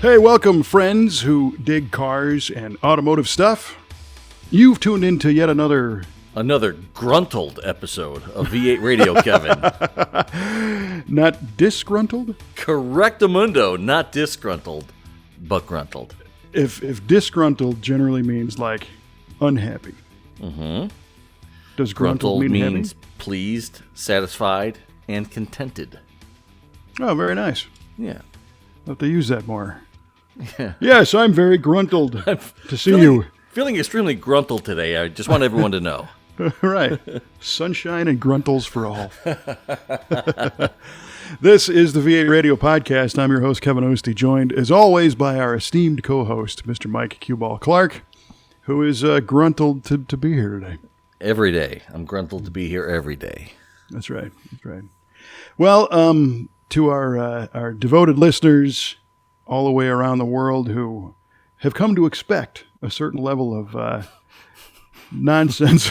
Hey, welcome, friends who dig cars and automotive stuff. You've tuned into yet another gruntled episode of V8 Radio, Kevin. Not disgruntled? Correctamundo, not disgruntled, but gruntled. If disgruntled generally means like unhappy. Mm-hmm. Does gruntled means happy? Pleased, satisfied, and contented. Oh, very nice. Yeah. I'll have to use that more. Yeah. Yes, I'm very gruntled to see you. Feeling extremely gruntled today. I just want everyone to know. Right. Sunshine and gruntles for all. This is the V8 Radio Podcast. I'm your host, Kevin Ostie, joined, as always, by our esteemed co-host, Mr. Mike Q-Ball Clarke, who is gruntled to be here today. Every day. I'm gruntled to be here every day. That's right. That's right. Well, to our devoted listeners all the way around the world who have come to expect a certain level of nonsense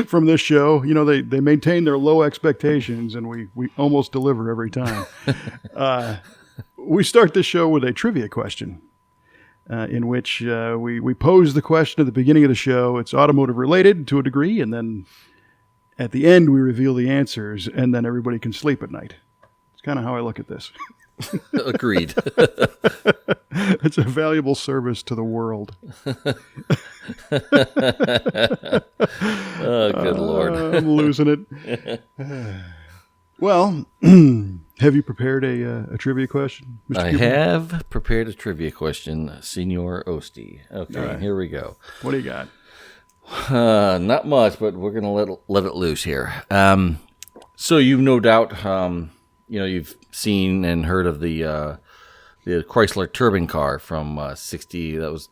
from this show. You know, they maintain their low expectations, and we almost deliver every time. We start this show with a trivia question in which we pose the question at the beginning of the show. It's automotive related to a degree, and then at the end we reveal the answers, and then everybody can sleep at night. It's kind of how I look at this. Agreed. It's a valuable service to the world. Oh, good Lord. I'm losing it. Well, have you prepared a trivia question, Mr. I Cooper? have prepared a trivia question, Senor Ostie. Okay, right. Here we go. What do you got? Not much, but we're going to let it loose here. So you've no doubt, you've seen and heard of the Chrysler turbine car from 60 that was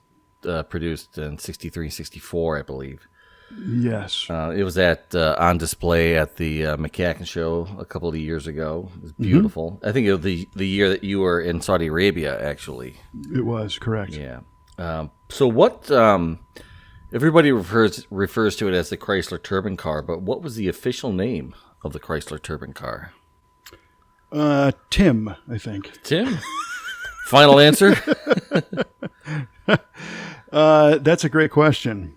produced in 63 and 64, I believe. Yes. It was on display at the McCacken show a couple of years ago. It was beautiful. Mm-hmm. I think it was the year that you were in Saudi Arabia, actually. It was, correct. Yeah. So what... everybody refers to it as the Chrysler turbine car, but what was the official name of the Chrysler turbine car? Tim, I think. Tim? Final answer? That's a great question.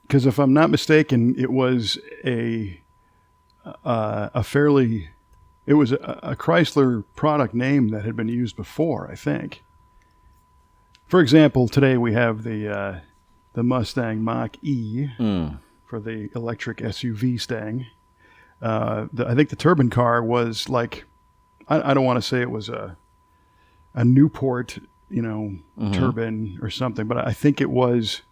Because if I'm not mistaken, it was a Chrysler product name that had been used before, I think. For example, today we have the Mustang Mach-E for the electric SUV Stang. I think the turbine car was like, I don't want to say it was a Newport, turbine or something, but I think it was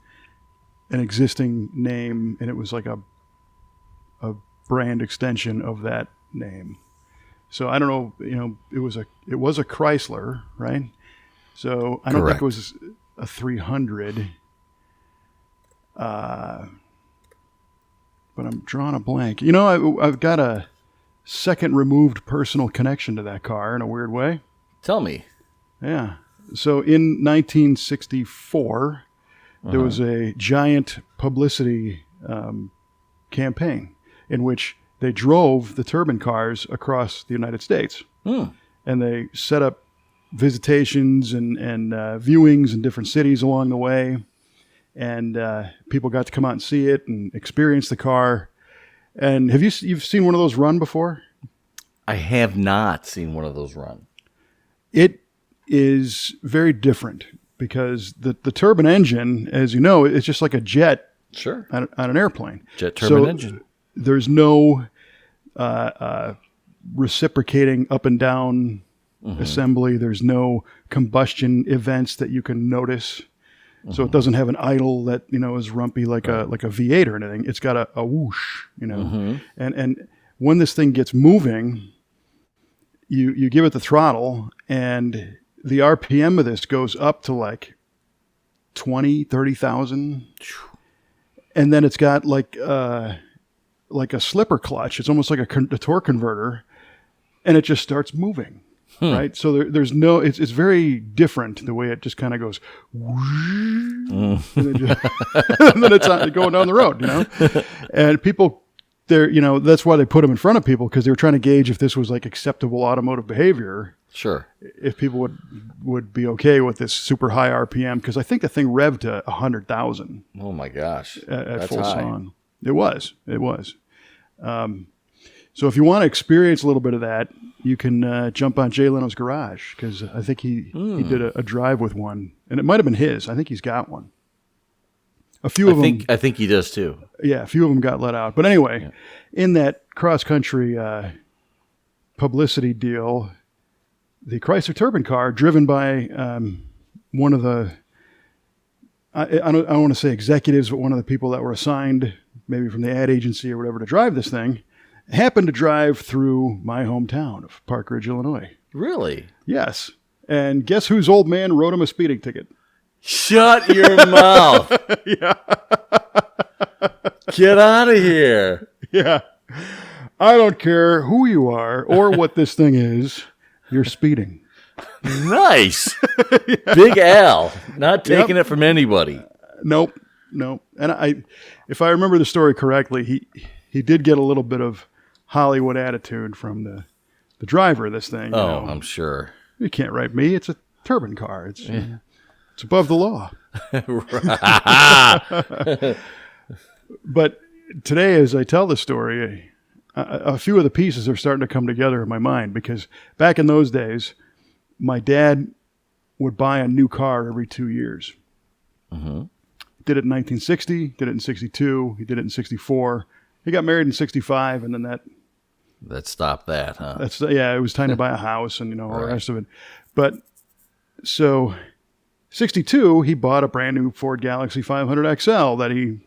an existing name, and it was like a brand extension of that name. So I don't know, it was a Chrysler, right? So I don't think it was a 300. But I'm drawing a blank. I've got a second removed personal connection to that car in a weird way. Tell me. Yeah. So in 1964, there was a giant publicity campaign in which they drove the turbine cars across the United States. And they set up visitations and viewings in different cities along the way. And people got to come out and see it and experience the car. And you've seen one of those run before? I have not seen one of those run. It is very different because the turbine engine, as you know, it's just like a jet. Sure. On an airplane. Jet turbine engine. There's no reciprocating up and down assembly. There's no combustion events that you can notice. So it doesn't have an idle that, is rumpy like a V8 or anything. It's got a whoosh, And when this thing gets moving, you give it the throttle, and the RPM of this goes up to like 20, 30,000. And then it's got like a slipper clutch. It's almost like a torque converter, and it just starts moving. Right, so there's no. It's very different the way it just kind of goes, and then it's going down the road, And people, that's why they put them in front of people, because they were trying to gauge if this was like acceptable automotive behavior. Sure. if people would be okay with this super high RPM, because I think the thing revved to 100,000 Oh my gosh. at That's full high. song. It was. So if you want to experience a little bit of that, you can jump on Jay Leno's Garage, because I think he did a drive with one, and it might have been his. I think he's got one. A few of them. I think he does too. Yeah, a few of them got let out. But anyway, in that cross-country publicity deal, the Chrysler Turbine car, driven by one of the, I don't want to say executives, but one of the people that were assigned, maybe from the ad agency or whatever, to drive this thing, happened to drive through my hometown of Park Ridge, Illinois. Really? Yes. And guess whose old man wrote him a speeding ticket? Shut your mouth. Yeah. Get out of here. Yeah. I don't care who you are or what this thing is. You're speeding. Nice. Big Al. Not taking it from anybody. Nope. And if I remember the story correctly, he did get a little bit of Hollywood attitude from the driver of this thing. Oh, I'm sure. You can't write me. It's a turbine car. It's above the law. But today, as I tell the story, a few of the pieces are starting to come together in my mind, because back in those days, my dad would buy a new car every 2 years. Mm-hmm. Did it in 1960, did it in 62, he did it in 64. He got married in 65, and then That stopped that, huh? it was time to buy a house and all the rest of it. But so 62, he bought a brand new Ford Galaxy 500 XL that he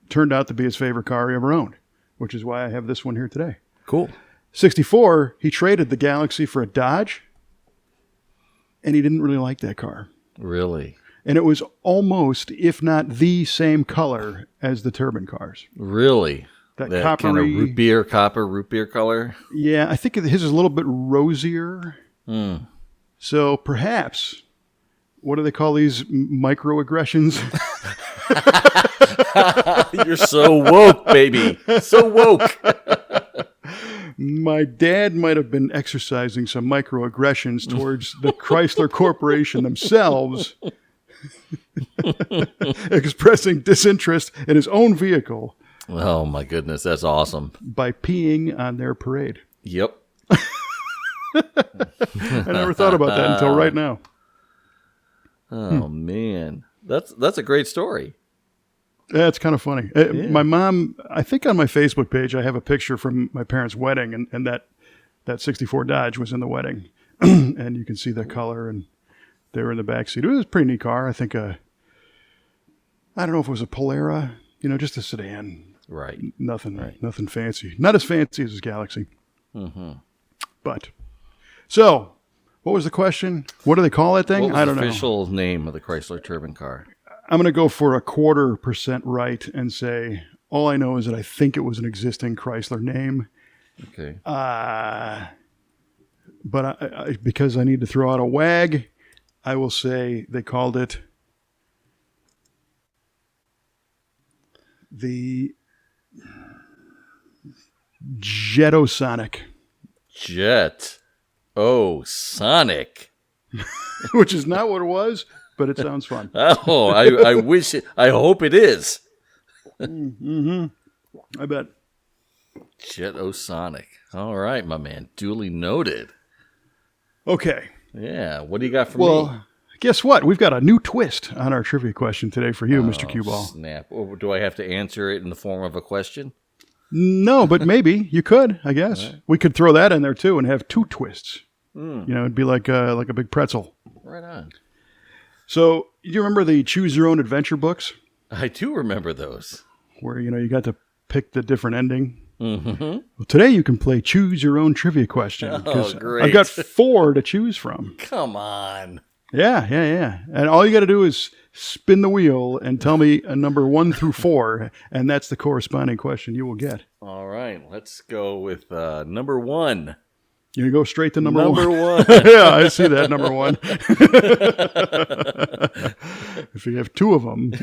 turned out to be his favorite car he ever owned, which is why I have this one here today. Cool. 64, he traded the Galaxy for a Dodge, and he didn't really like that car. Really? And it was almost, if not the same color as the turbine cars. Really? That kind coppery, of root beer color? Yeah, I think his is a little bit rosier. Mm. So perhaps, what do they call these microaggressions? You're so woke, baby. So woke. My dad might have been exercising some microaggressions towards the Chrysler Corporation themselves, expressing disinterest in his own vehicle. Oh, my goodness. That's awesome. By peeing on their parade. Yep. I never thought about that until right now. Oh, man. That's a great story. Yeah, it's kind of funny. My mom, I think on my Facebook page, I have a picture from my parents' wedding, and that 64 Dodge was in the wedding. And you can see the color, and they were in the back seat. It was a pretty neat car. I think I don't know if it was a Polara, just a sedan. Right. Nothing fancy. Not as fancy as his Galaxy. Mm-hmm. But, so, what was the question? What do they call that thing? What was I don't the know. official name of the Chrysler Turbine car? I'm going to go for 0.25% right and say, all I know is that I think it was an existing Chrysler name. Okay. But because I need to throw out a wag, I will say they called it the Jetosonic. Sonic. Which is not what it was, but it sounds fun. Oh, I wish it. I hope it is. Mm-hmm. I bet. Jetosonic. All right, my man. Duly noted. Okay. Yeah. What do you got for me? Guess what? We've got a new twist on our trivia question today for you, Mr. Q-Ball. Snap. Or do I have to answer it in the form of a question? No, but maybe you could, I guess. Right. We could throw that in there, too, and have two twists. It'd be like a big pretzel. Right on. So, you remember the Choose Your Own Adventure books? I do remember those. Where, you got to pick the different ending. Mm-hmm. Well, today you can play Choose Your Own Trivia Question. Oh, great. I've got 4 to choose from. Come on. Yeah. And all you got to do is spin the wheel and tell me a number 1 through 4, and that's the corresponding question you will get. All right. Let's go with number 1. You go straight to number 1? Number 1. Yeah, I see that, number 1. If you have 2 of them,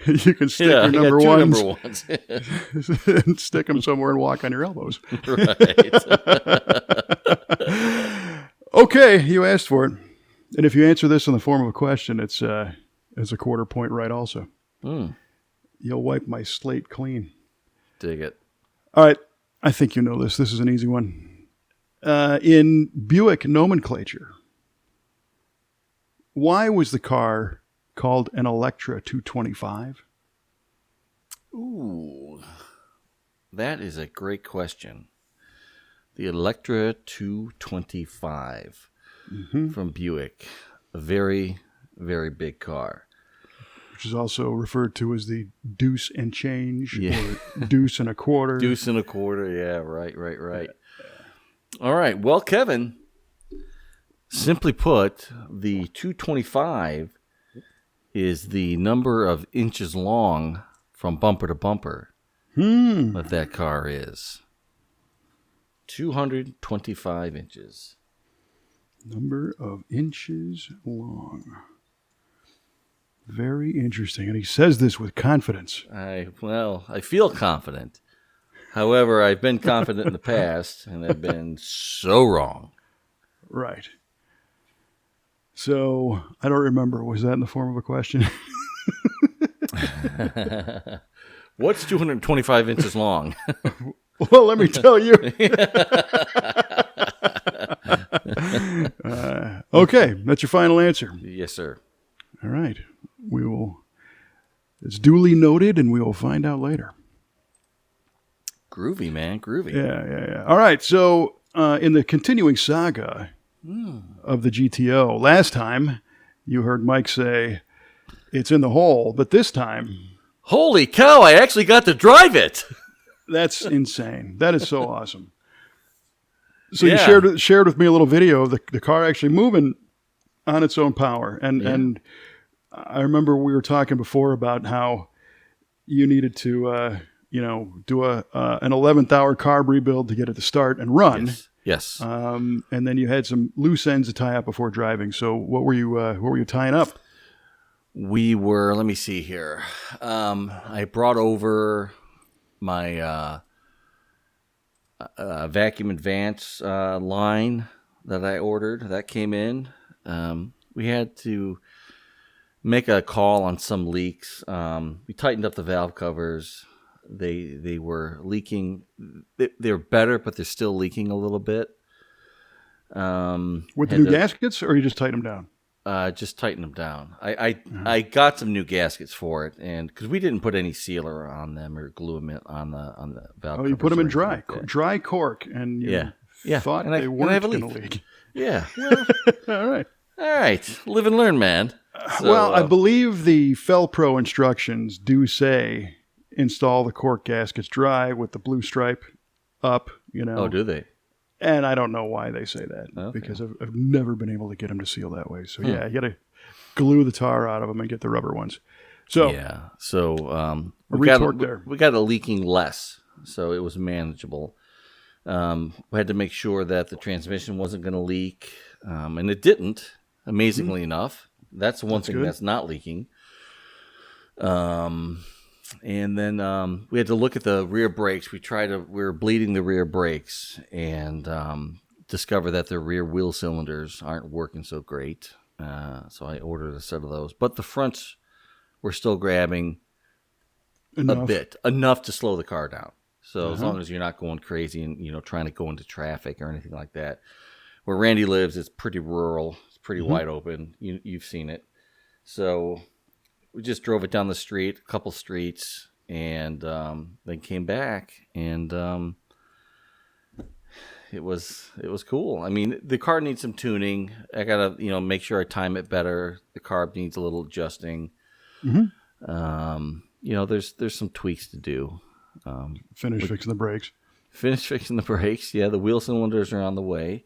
you can stick your number 1s and stick them somewhere and walk on your elbows. Right. Okay, you asked for it. And if you answer this in the form of a question, it's a quarter point right also. You'll wipe my slate clean. Dig it. All right. I think you know this. This is an easy one. In Buick nomenclature, why was the car called an Electra 225? Ooh, that is a great question. The Electra 225 from Buick. A very, very big car. Which is also referred to as the deuce and change, or deuce and a quarter. Deuce and a quarter, yeah, right. Yeah. All right, well, Kevin, simply put, the 225 is the number of inches long from bumper to bumper that car is. 225 inches. Number of inches long. Very interesting. And he says this with confidence. I feel confident. However, I've been confident in the past, and I've been so wrong. Right. So, I don't remember. Was that in the form of a question? What's 225 inches long? Well, let me tell you. Okay, that's your final answer. Yes, sir. All right. It's duly noted, and we will find out later. Groovy, man. Groovy. Yeah. All right. So, in the continuing saga of the GTO, last time you heard Mike say it's in the hole, but this time... Holy cow, I actually got to drive it. That's insane. That is so awesome. So you shared with me a little video of the car actually moving on its own power. And I remember we were talking before about how you needed to, do an 11th hour carb rebuild to get it to start and run. Yes. And then you had some loose ends to tie up before driving. So what were you tying up? We were, let me see here. I brought over my vacuum advance line that I ordered. That came in. We had to make a call on some leaks. We tightened up the valve covers. They were leaking. They're better, but they're still leaking a little bit. With the new gaskets, or you just tighten them down? Just tighten them down. I got some new gaskets for it, and because we didn't put any sealer on them or glue them on the valve. Oh, you put them in dry cork, and you thought they weren't going to leak. Yeah. Well, all right. Live and learn, man. So, well, I believe the Felpro instructions do say install the cork gaskets dry with the blue stripe up. Oh, do they? And I don't know why they say that, because I've never been able to get them to seal that way. So, you got to glue the tar out of them and get the rubber ones. So, we got it leaking less, so it was manageable. We had to make sure that the transmission wasn't going to leak, and it didn't, amazingly enough. That's one thing that's not leaking. And then we had to look at the rear brakes. We were bleeding the rear brakes and discover that the rear wheel cylinders aren't working so great. So I ordered a set of those. But the fronts were still grabbing enough to slow the car down. So as long as you're not going crazy and trying to go into traffic or anything like that. Where Randy lives, it's pretty rural. It's pretty wide open. You've seen it. So we just drove it down the street, a couple streets, and then came back, and it was cool. I mean, the car needs some tuning. I gotta make sure I time it better. The carb needs a little adjusting. There's some tweaks to do. Finish fixing the brakes. Yeah, the wheel cylinders are on the way.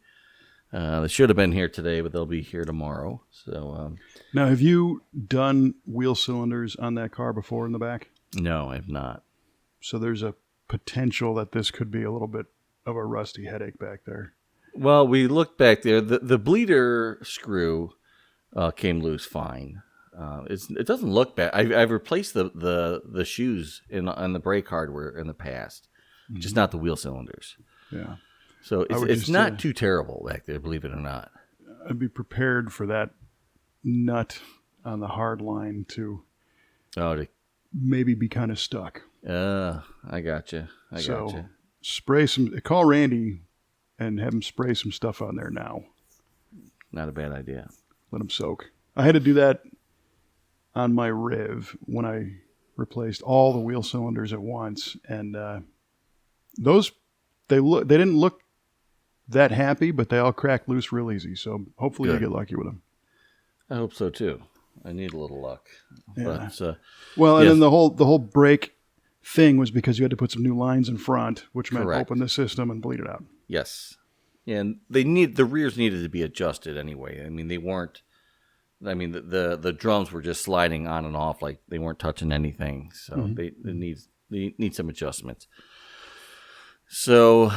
They should have been here today, but they'll be here tomorrow. So now, have you done wheel cylinders on that car before in the back? No, I have not. So there's a potential that this could be a little bit of a rusty headache back there. Well, we looked back there. The bleeder screw came loose fine. It doesn't look bad. I've replaced the shoes on the brake hardware in the past, just not the wheel cylinders. Yeah. So it's not too terrible back there, believe it or not. I'd be prepared for that nut on the hard line to maybe be kind of stuck. I gotcha. So spray call Randy and have him spray some stuff on there now. Not a bad idea. Let him soak. I had to do that on my Riv when I replaced all the wheel cylinders at once, and those they didn't look that happy, but they all cracked loose real easy. So hopefully Good. I get lucky with them. I hope so too. I need a little luck. Yeah. But, and then the whole brake thing was because you had to put some new lines in front, which meant open the system and bleed it out. Yes. And the rears needed to be adjusted anyway. I mean, they weren't. I mean, the drums were just sliding on and off like they weren't touching anything. So they need some adjustments. So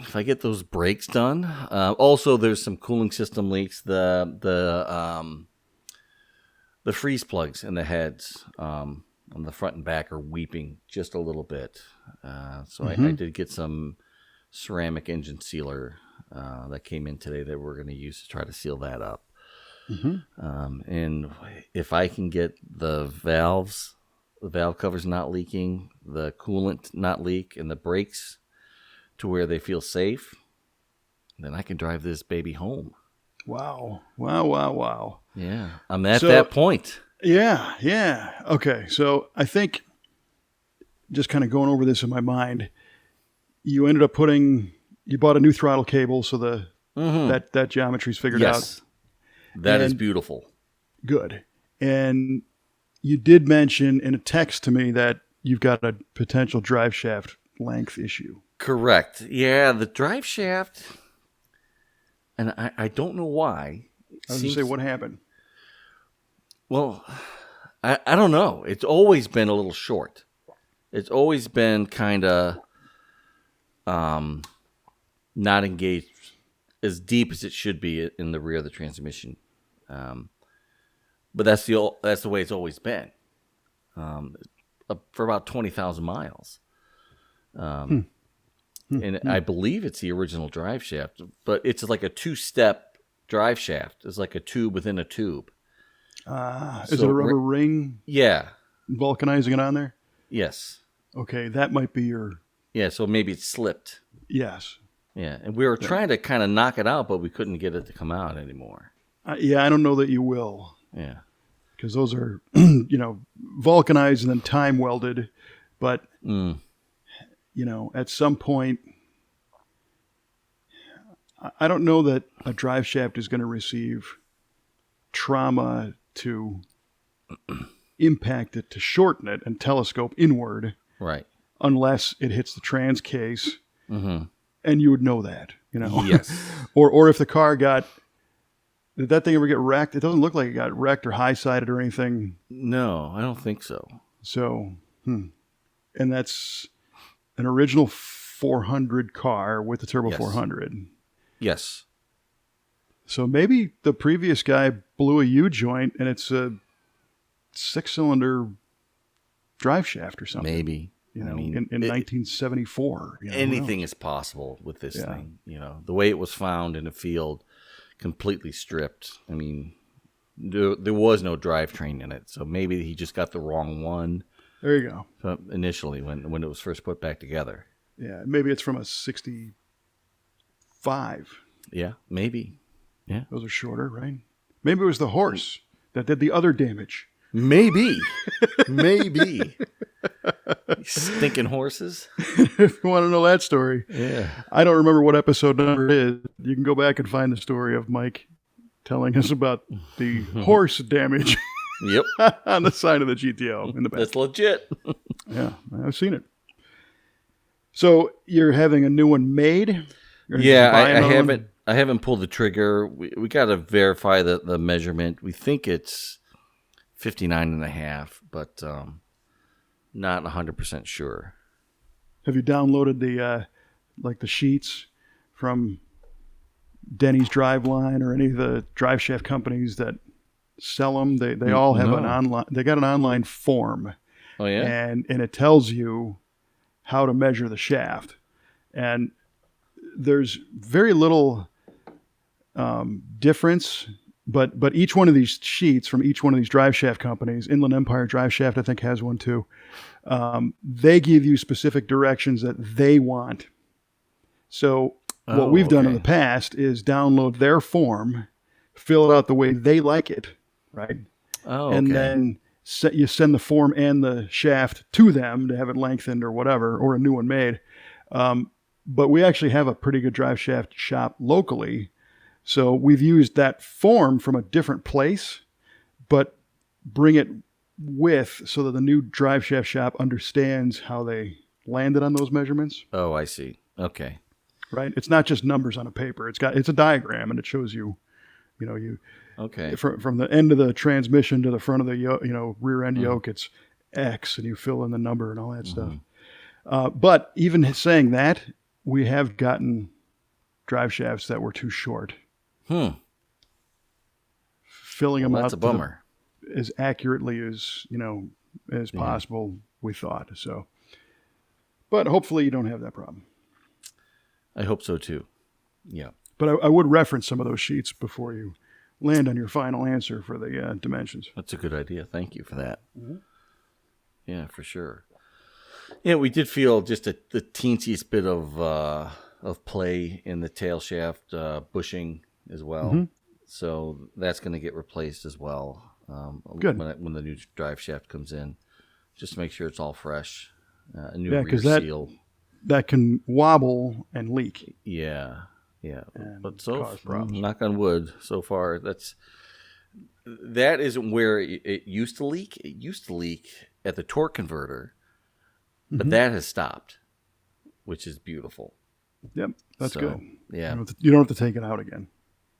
if I get those brakes done, also there's some cooling system leaks. The freeze plugs in the heads on the front and back are weeping just a little bit. So I did get some ceramic engine sealer that came in today that we're going to use to try to seal that up. And if I can get the valve covers not leaking, the coolant not leak, and the brakes to where they feel safe, then I can drive this baby home. Wow. Yeah, I'm at that point. Yeah. Okay, so I think just kind of going over this in my mind, you ended up you bought a new throttle cable, so that geometry's figured out. Yes, that is beautiful. Good. And you did mention in a text to me that you've got a potential drive shaft length issue. Correct. Yeah, the drive shaft, and I don't know why. I was going to say, what happened? Well, I don't know. It's always been a little short. It's always been kind of not engaged as deep as it should be in the rear of the transmission. But that's the way it's always been for about 20,000 miles. And I believe it's the original drive shaft, but it's like a 2-step drive shaft. It's like a tube within a tube. Is it a rubber ring? Yeah. Vulcanizing it on there? Yes. Okay, that might be your... Yeah, so maybe it slipped. Yes. Yeah, and we were trying to kind of knock it out, but we couldn't get it to come out anymore. I don't know that you will. Yeah. Because those are, vulcanized and then time welded. But, at some point, I don't know that a drive shaft is going to receive trauma to impact it, to shorten it and telescope inward. Right. Unless it hits the trans case. Mm-hmm. And you would know that, Yes. or if the car did that thing ever get wrecked? It doesn't look like it got wrecked or high-sided or anything. No, I don't think so. So, and that's an original 400 car with the Turbo 400. Yes. So maybe the previous guy blew a U-joint and it's a 6-cylinder drive shaft or something. Maybe. In 1974. Anything is possible with this thing. The way it was found in a field, completely stripped. I mean, there was no drivetrain in it, so maybe he just got the wrong one. There you go. Initially, when it was first put back together. Yeah, maybe it's from a 65. Yeah, maybe. Yeah, those are shorter, right? Maybe it was the horse that did the other damage. Maybe. Stinking horses. If you want to know that story. Yeah. I don't remember what episode number it is. You can go back and find the story of Mike telling us about the horse damage Yep. on the side of the GTO in the back. That's legit. Yeah, I've seen it. So you're having a new one made? Yeah, I haven't pulled the trigger. We got to verify the measurement. We think it's 59.5, but not 100% sure. Have you downloaded the sheets from Denny's Driveline or any of the drive shaft companies that sell them? They all have an online. They got an online form. Oh yeah, and it tells you how to measure the shaft, and there's very little difference, but each one of these sheets from each one of these drive shaft companies, Inland Empire Drive Shaft, I think has one too. They give you specific directions that they want. So what we've done in the past is download their form, fill it out the way they like it, right? Oh, and then you send the form and the shaft to them to have it lengthened or whatever, or a new one made. But we actually have a pretty good drive shaft shop locally. So we've used that form from a different place, but bring it with so that the new drive shaft shop understands how they landed on those measurements. Oh, I see. Okay. Right. It's not just numbers on a paper. It's a diagram, and it shows you, Okay. From the end of the transmission to the front of the rear end yoke, it's X, and you fill in the number and all that stuff. But even saying that, we have gotten drive shafts that were too short. Filling them out. That's a bummer. As accurately as as possible, we thought so. But hopefully, you don't have that problem. I hope so too. Yeah. But I would reference some of those sheets before you land on your final answer for the dimensions. That's a good idea. Thank you for that. Mm-hmm. Yeah, for sure. Yeah, we did feel just the teensiest bit of play in the tail shaft bushing as well. Mm-hmm. So that's going to get replaced as well. Good. When the new drive shaft comes in, just to make sure it's all fresh. A new rear seal. That can wobble and leak. Yeah. And but so cause problems. Knock on wood, so far that isn't where it used to leak. It used to leak at the torque converter, but that has stopped, which is beautiful. Yep, that's good. Yeah, you don't have to take it out again.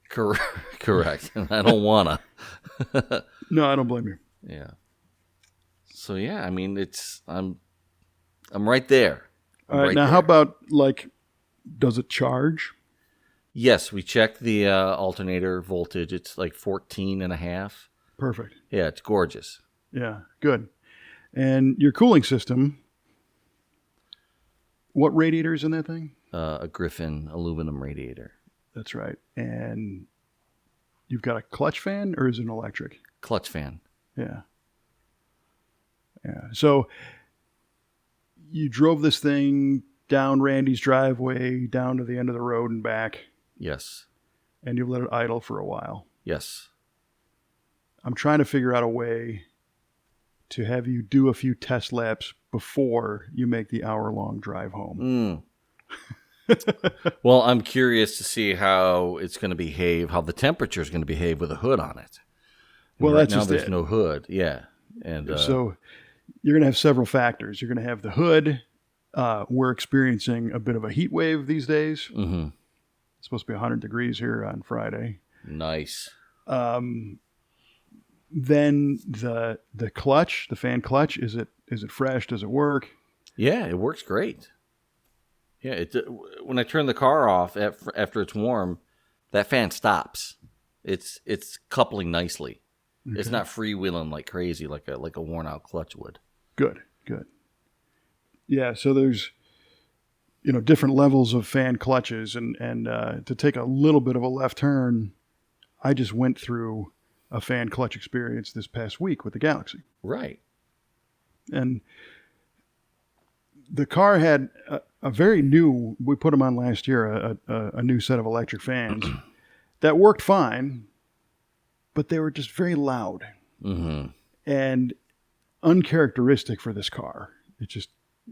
Correct. And I don't wanna. No, I don't blame you. Yeah. So yeah, I mean, I'm right there. All right, now how about does it charge? Yes, we checked the alternator voltage. It's like 14.5. Perfect. Yeah, it's gorgeous. Yeah, good. And your cooling system, what radiator is in that thing? A Griffin aluminum radiator. That's right. And you've got a clutch fan, or is it an electric? Clutch fan. Yeah. So you drove this thing down Randy's driveway, down to the end of the road and back. Yes. And you've let it idle for a while. Yes. I'm trying to figure out a way to have you do a few test laps before you make the hour-long drive home. Well, I'm curious to see how it's going to behave, how the temperature is going to behave with a hood on it. Well, that's just there's no hood. Yeah. And so you're going to have several factors. You're going to have the hood. We're experiencing a bit of a heat wave these days. Mm-hmm. It's supposed to be 100 degrees here on Friday. Nice. Then the clutch, the fan clutch, is it fresh? Does it work? Yeah, it works great. Yeah, when I turn the car off after it's warm, that fan stops. It's coupling nicely. Okay. It's not freewheeling like crazy like a worn out clutch would. Good. Yeah, so there's different levels of fan clutches, and to take a little bit of a left turn, I just went through a fan clutch experience this past week with the Galaxy. Right. And the car had a very new, we put them on last year, a new set of electric fans that worked fine, but they were just very loud and uncharacteristic for this car. It just...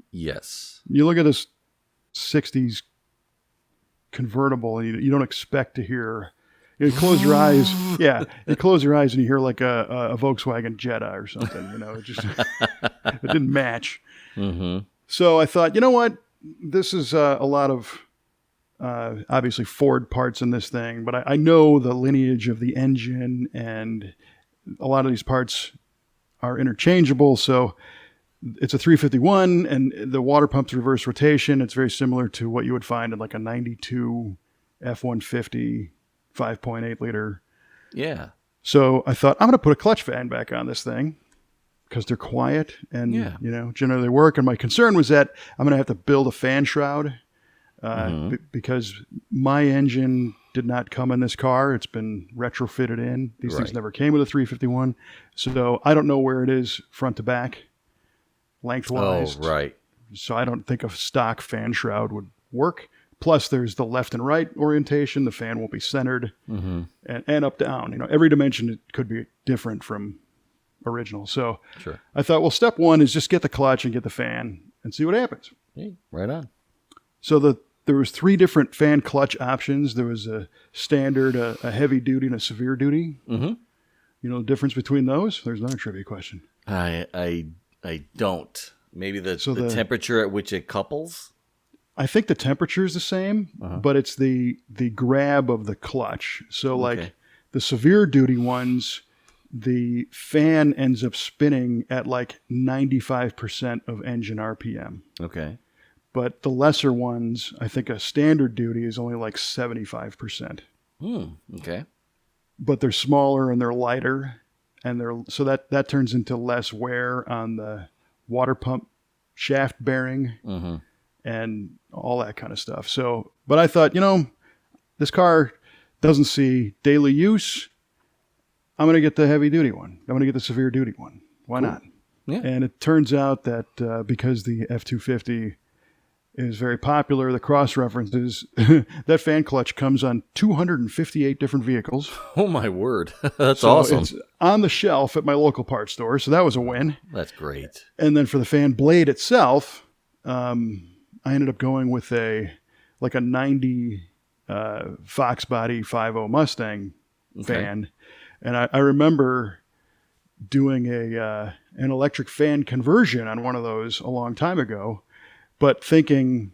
Yes. You look at this 60s convertible, and you don't expect to hear... You close your eyes, you close your eyes and you hear like a Volkswagen Jetta or something, it just... it didn't match. Mm-hmm. So I thought, you know what? This is a lot of, obviously, Ford parts in this thing, but I know the lineage of the engine, and a lot of these parts are interchangeable. So it's a 351, and the water pump's reverse rotation. It's very similar to what you would find in like a 92 F-150 5.8 liter. Yeah. So I thought, I'm going to put a clutch fan back on this thing, because they're quiet and, generally work. And my concern was that I'm going to have to build a fan shroud because my engine did not come in this car. It's been retrofitted in. These things Right. never came with a 351. So I don't know where it is front to back, Oh, lengthwise. right. So I don't think a stock fan shroud would work. Plus, there's the left and right orientation. The fan won't be centered, and up down. Every dimension could be different from original. So Sure. I thought, well, step one is just get the clutch and get the fan and see what happens. Hey, right on. So there was 3 different fan clutch options. There was a standard, a heavy duty, and a severe duty. Mm-hmm. You know the difference between those? There's another trivia question. I don't. Maybe the So the temperature at which it couples. I think the temperature is the same, but it's the grab of the clutch. So like Okay. the severe duty ones, the fan ends up spinning at like 95% of engine RPM. Okay. But the lesser ones, I think a standard duty is only like 75%. Okay. But they're smaller and they're lighter, and so that turns into less wear on the water pump shaft bearing and all that kind of stuff. So, but I thought, this car doesn't see daily use. I'm going to get the heavy duty one. I'm going to get the severe duty one. Why not? Yeah. And it turns out that because the F-250 is very popular, the cross references, that fan clutch comes on 258 different vehicles. Oh my word. That's So awesome. it's on the shelf at my local parts store. So that was a win. That's great. And then for the fan blade itself, I ended up going with a 90 Fox body 5.0 Mustang fan. And I remember doing an electric fan conversion on one of those a long time ago, but thinking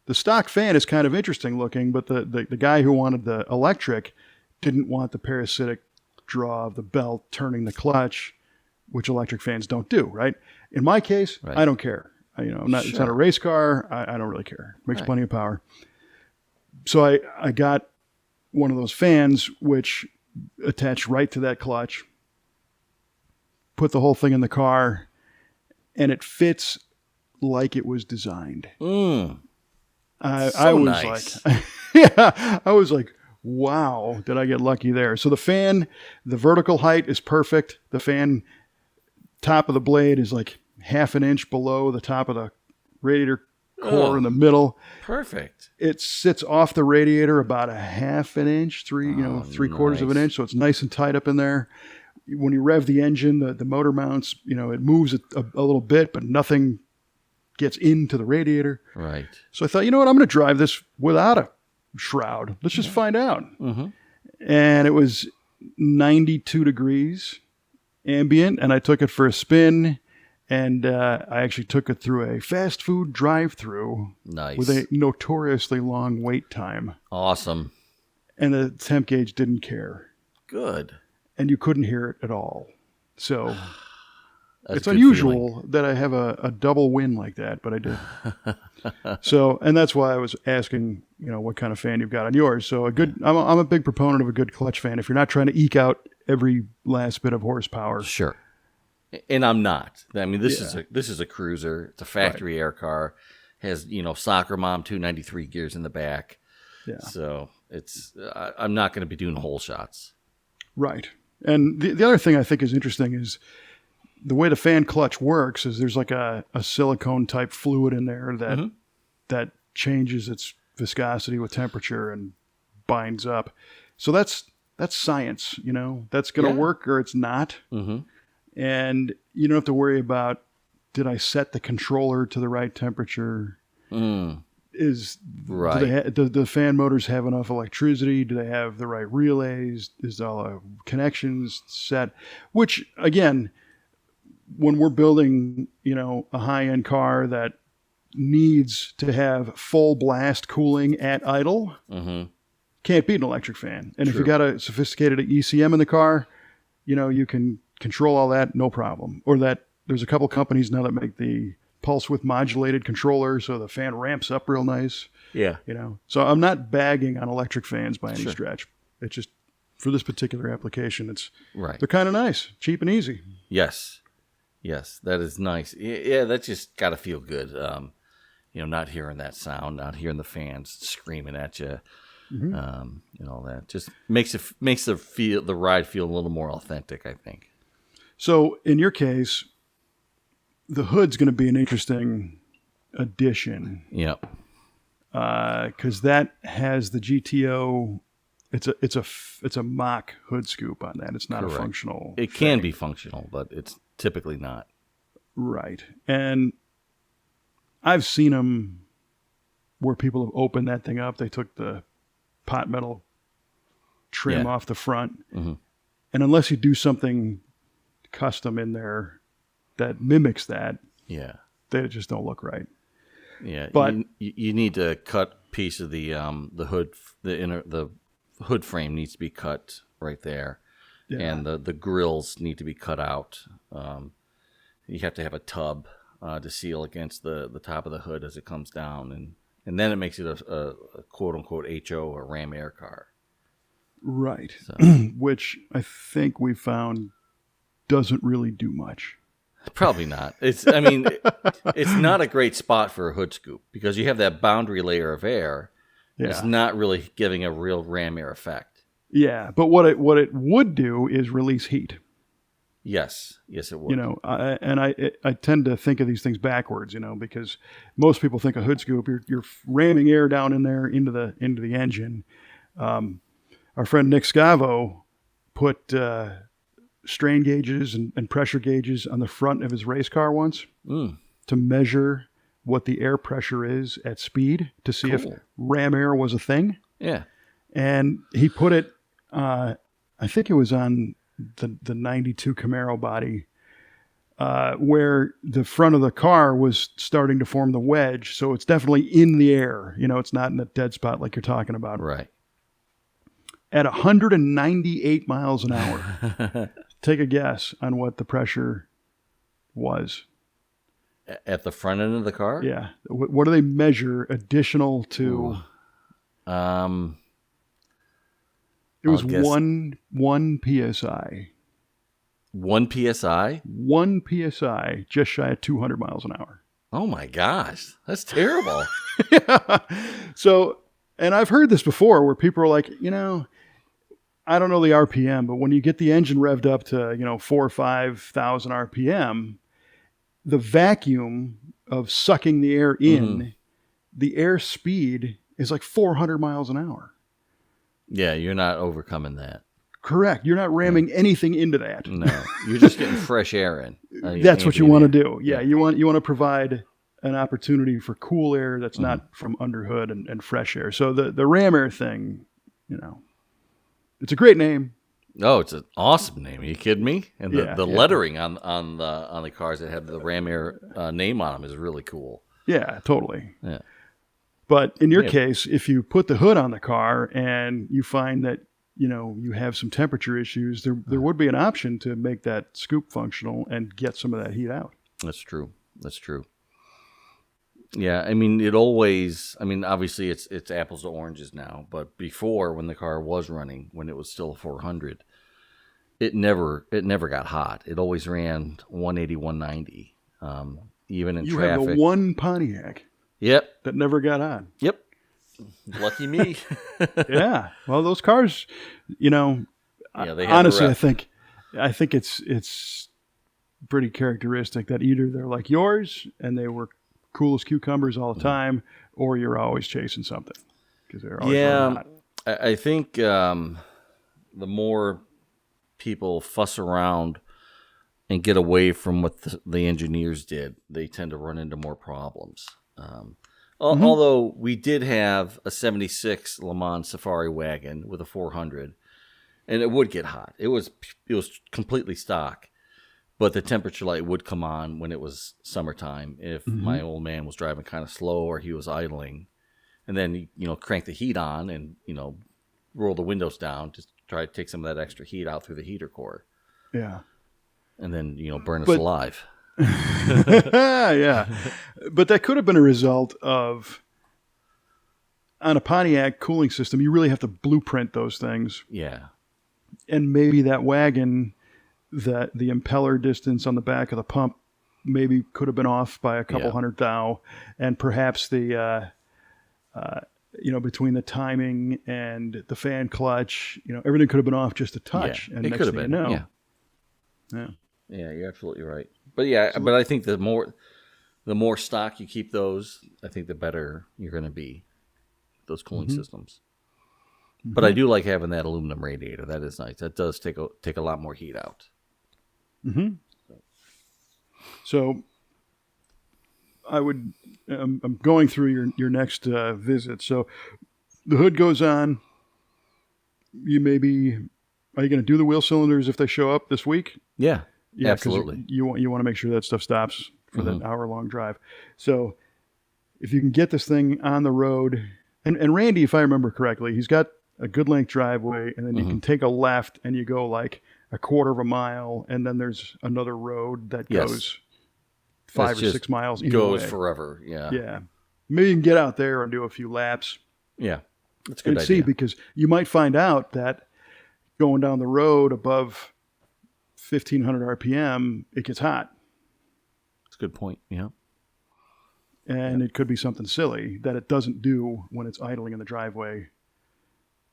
the stock fan is kind of interesting looking, but the guy who wanted the electric didn't want the parasitic draw of the belt turning the clutch, which electric fans don't do, right? In my case, Right. I don't care. I'm not. It's not a race car. I don't really care. Makes plenty of power. So I got one of those fans which attached right to that clutch. Put the whole thing in the car, and it fits like it was designed. I was nice. like, yeah, I was like, wow, did I get lucky there? So the fan, the vertical height is perfect. The fan top of the blade is like half an inch below the top of the radiator core in the middle. Perfect. It sits off the radiator about a half an inch, three quarters of an inch. So it's nice and tight up in there. When you rev the engine, the motor mounts, it moves a little bit, but nothing gets into the radiator. Right. So I thought, you know what, I'm going to drive this without a shroud. Let's just find out. And it was 92 degrees ambient, and I took it for a spin, and I actually took it through a fast food drive-through Nice. with a notoriously long wait time. Awesome. And the temp gauge didn't care, Good. and you couldn't hear it at all. So That's it's a good unusual feeling. that I have a double win like that, but I did. So, and that's why I was asking, what kind of fan you've got on yours. So I'm a big proponent of a good clutch fan. If you're not trying to eke out every last bit of horsepower. Sure. And I'm not. I mean, this is a cruiser. It's a factory air car. Has soccer mom 293 gears in the back. Yeah. So I'm not going to be doing whole shots. Right. And the other thing I think is interesting is the way the fan clutch works is there's like a silicone type fluid in there that changes its viscosity with temperature and binds up. So that's science, that's going to work or it's not. And you don't have to worry about, did I set the controller to the right temperature? Do the fan motors have enough electricity? Do they have the right relays? Is all the connections set? Which, again, when we're building, a high-end car that needs to have full blast cooling at idle, can't beat an electric fan. And if you got a sophisticated ECM in the car, you can control all that, no problem. Or that there's a couple companies now that make the pulse width modulated controller, so the fan ramps up real nice. Yeah. So I'm not bagging on electric fans by any stretch. It's just for this particular application, they're kind of nice, cheap and easy. Yes, that is nice. Yeah, that just got to feel good. Not hearing that sound, not hearing the fans screaming at you. and all that. Just makes the ride feel a little more authentic, I think. So in your case, the hood's going to be an interesting addition. Yep. Because that has the GTO. It's a mock hood scoop on that. It's not Correct. A functional. It can be functional, but it's typically not. Right. And I've seen them where people have opened that thing up. They took the pot metal trim off the front. Mm-hmm. And unless you do something custom in there that mimics that, they just don't look right. Yeah, but you need to cut piece of the hood, the hood frame needs to be cut right there, and the grills need to be cut out. You have to have a tub to seal against the top of the hood as it comes down, and then it makes it a quote unquote HO or Ram Air car. Right, so. Which I think we found doesn't really do much. Probably not. It's not a great spot for a hood scoop because you have that boundary layer of air. Yeah. It's not really giving a real ram air effect. Yeah, but what it would do is release heat. Yes, it would. I tend to think of these things backwards, because most people think a hood scoop, you're ramming air down in there into the engine. Our friend Nick Scavo put strain gauges and pressure gauges on the front of his race car once to measure what the air pressure is at speed to see if ram air was a thing. Yeah. And he put it, I think it was on the 92 Camaro body, where the front of the car was starting to form the wedge. So it's definitely in the air. It's not in a dead spot like you're talking about. Right. At 198 miles an hour. Take a guess on what the pressure was. At the front end of the car? Yeah. What do they measure additional to? It was 1 PSI. 1 PSI? 1 PSI, just shy of 200 miles an hour. Oh my gosh. That's terrible. Yeah. So, and I've heard this before where people are like, I don't know the RPM, but when you get the engine revved up to, 4,000 or 5,000 RPM, the vacuum of sucking the air in, the air speed is like 400 miles an hour. Yeah, you're not overcoming that. Correct. You're not ramming anything into that. No, you're just getting fresh air in. That's what you want to do. Yeah, you want to provide an opportunity for cool air that's not from under hood and fresh air. So the ram air thing, it's a great name. Oh, it's an awesome name. Are you kidding me? And the lettering on the cars that have the Ram Air name on them is really cool. Yeah, totally. Yeah. But in your case, if you put the hood on the car and you find that you have some temperature issues, there would be an option to make that scoop functional and get some of that heat out. That's true. Yeah, obviously it's apples to oranges now, but before when the car was running, when it was still a 400, it never got hot. It always ran 180, 190, even in traffic. You have the one Pontiac. Yep. That never got on. Yep. Lucky me. Yeah. Well, those cars, honestly, I think it's pretty characteristic that either they're like yours and they were cool as cucumbers all the time, or you're always chasing something because they're always hot. I think the more people fuss around and get away from what the engineers did, they tend to run into more problems. Although we did have a 76 Le Mans Safari wagon with a 400, and it would get hot. It was completely stock. But the temperature light would come on when it was summertime if my old man was driving kind of slow or he was idling. And then, crank the heat on and, roll the windows down to try to take some of that extra heat out through the heater core. Yeah. And then, burn us alive. Yeah. But that could have been a result of, on a Pontiac cooling system, you really have to blueprint those things. Yeah. And maybe that wagon, that the impeller distance on the back of the pump maybe could have been off by a couple hundred thou, and perhaps the between the timing and the fan clutch, everything could have been off just a touch. Yeah, and it next could have thing been. you know, Yeah. yeah. Yeah, you're absolutely right. But yeah, but I think the more stock you keep those, I think the better you're going to be. Those cooling systems. But I do like having that aluminum radiator. That is nice. That does take a lot more heat out. So I'm going through your next visit. So the hood goes on. Are you going to do the wheel cylinders if they show up this week? Yeah, Yeah, absolutely. You want to make sure that stuff stops for that hour-long drive. So if you can get this thing on the road, and Randy, if I remember correctly, he's got a good length driveway, and then you can take a left and you go like a quarter of a mile, and then there's another road that goes 5 or 6 miles. Goes forever. Yeah. Yeah. Maybe you can get out there and do a few laps. Yeah. That's a good idea. See, because you might find out that going down the road above 1,500 RPM, it gets hot. That's a good point. Yeah. And it could be something silly that it doesn't do when it's idling in the driveway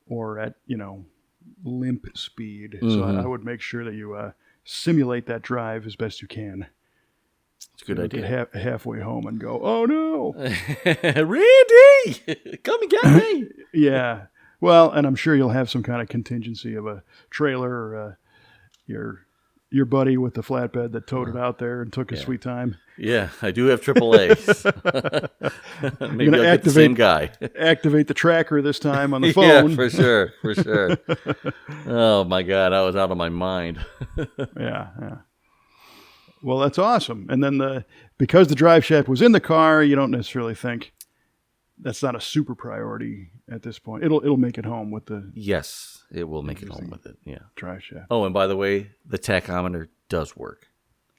or at, limp speed. So I would make sure that you simulate that drive as best you can. It's a good idea. Get halfway home and go, oh no. Randy, come and get me. Yeah. Well, and I'm sure you'll have some kind of contingency of a trailer or your buddy with the flatbed that towed it out there and took his sweet time. Yeah, I do have AAAs. Maybe I'll get the same guy. Activate the tracker this time on the phone. Yeah, for sure. Oh, my God, I was out of my mind. Yeah. Well, that's awesome. And then because the drive shaft was in the car, you don't necessarily think that's not a super priority at this point. It'll make it home with the Yes, it will make it home with it. Yeah. drive shaft. Oh, and by the way, the tachometer does work.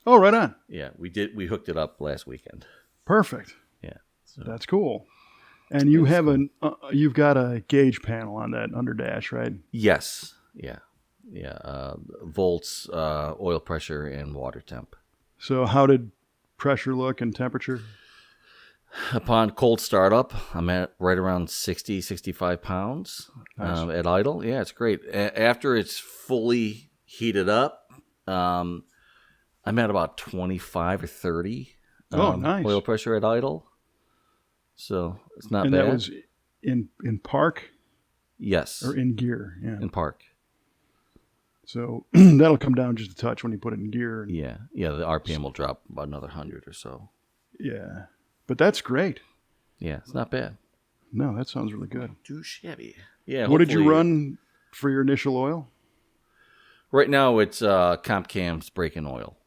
Oh, right on. Yeah, we hooked it up last weekend. Perfect. Yeah. So. That's cool. And you have you've got a gauge panel on that underdash, right? Yes. Yeah. Volts, oil pressure, and water temp. So how did pressure look and temperature? Upon cold startup, I'm at right around 60, 65 pounds at idle. Yeah, it's great. After it's fully heated up, I'm at about 25 or 30 nice. oil pressure at idle. So it's not bad. And that was in park? Yes. Or in gear? Yeah. In park. So that'll come down just a touch when you put it in gear. Yeah, the RPM will drop about another 100 or so. Yeah, but that's great. Yeah, it's not bad. No, that sounds really good. Too shabby. Yeah. What did you run for your initial oil? Right now, it's Comp Cam's break-in oil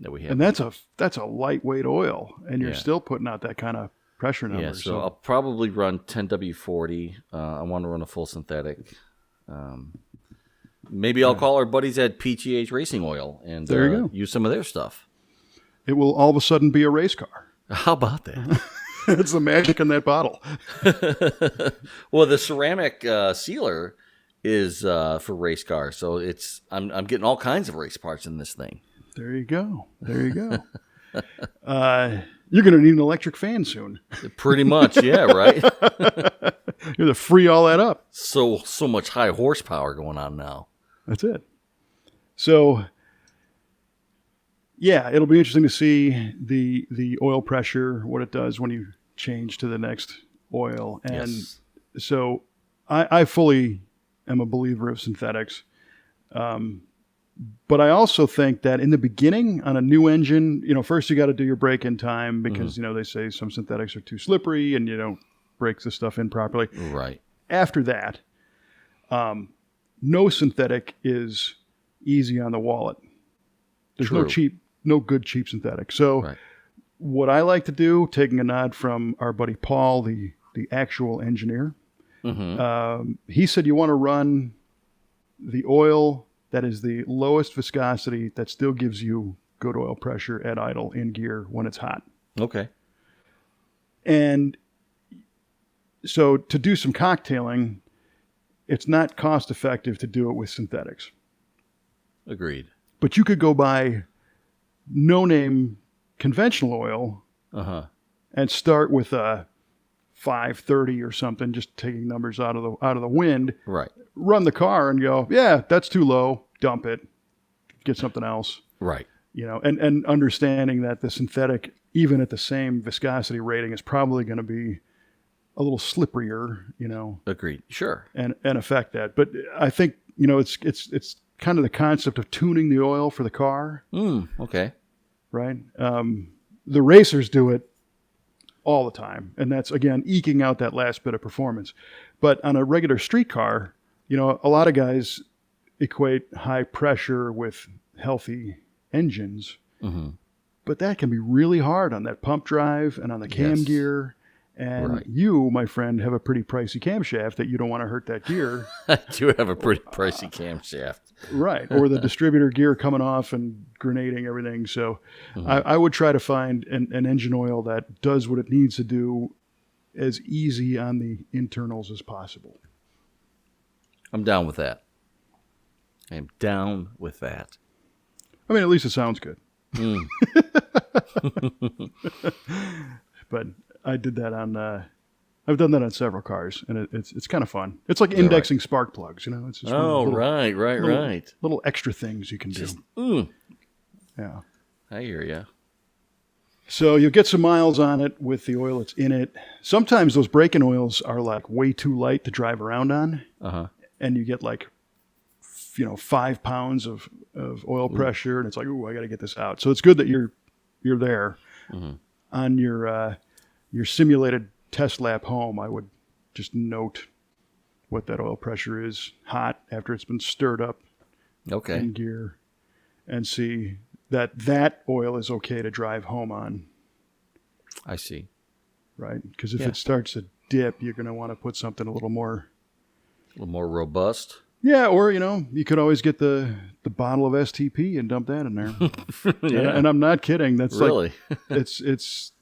that we have. And that's a lightweight oil, and you're still putting out that kind of pressure number. Yeah, so I'll probably run 10W40. I want to run a full synthetic. Maybe I'll call our buddies at PTH Racing Oil and there you go. Use some of their stuff. It will all of a sudden be a race car. How about that? It's the magic in that bottle. Well, the ceramic sealer is for race cars, so I'm getting all kinds of race parts in this thing. There you go. You're going to need an electric fan soon. Pretty much, yeah, right? You're going to free all that up. So much high horsepower going on now. That's it. So, yeah, it'll be interesting to see the oil pressure, what it does when you change to the next oil. And so I fully am a believer of synthetics. But I also think that in the beginning on a new engine, first you got to do your break-in time because, they say some synthetics are too slippery and you don't break the stuff in properly. Right. After that, no synthetic is easy on the wallet. There's no good cheap synthetic. So what I like to do, taking a nod from our buddy Paul, the actual engineer, he said you want to run the oil that is the lowest viscosity that still gives you good oil pressure at idle in gear when it's hot. Okay. And so to do some cocktailing, it's not cost effective to do it with synthetics. Agreed. But you could go buy no-name conventional oil and start with a 530 or something, just taking numbers out of the wind. Right. Run the car and go, yeah, that's too low. Dump it. Get something else. Right. And understanding that the synthetic, even at the same viscosity rating, is probably going to be a little slipperier, Agreed. Sure. and affect that. But I think, it's kind of the concept of tuning the oil for the car, Okay. right? The racers do it all the time. And that's, again, eking out that last bit of performance. But on a regular street car, a lot of guys equate high pressure with healthy engines. Mm-hmm. But that can be really hard on that pump drive and on the cam Yes. gear. And Right. you, my friend, have a pretty pricey camshaft that you don't want to hurt that gear. I do have a pretty pricey camshaft. Right. Or the distributor gear coming off and grenading everything. So I would try to find an engine oil that does what it needs to do as easy on the internals as possible. I'm down with that. I am down with that. I mean, at least it sounds good. But I did that on, I've done that on several cars, and it's kind of fun. It's like indexing spark plugs, It's just Right. little extra things you can do. Yeah. I hear you. So you'll get some miles on it with the oil that's in it. Sometimes those braking oils are like way too light to drive around on, and you get like 5 pounds of oil pressure, and it's like, ooh, I got to get this out. So it's good that you're there on your simulated test lap home. I would just note what that oil pressure is hot after it's been stirred up Okay. in gear, and see that oil is okay to drive home on. I see. Right? Because if it starts to dip, you're going to want to put something a little more. A little more robust. Yeah, or you could always get the bottle of STP and dump that in there. Yeah. And I'm not kidding. That's Really? like it's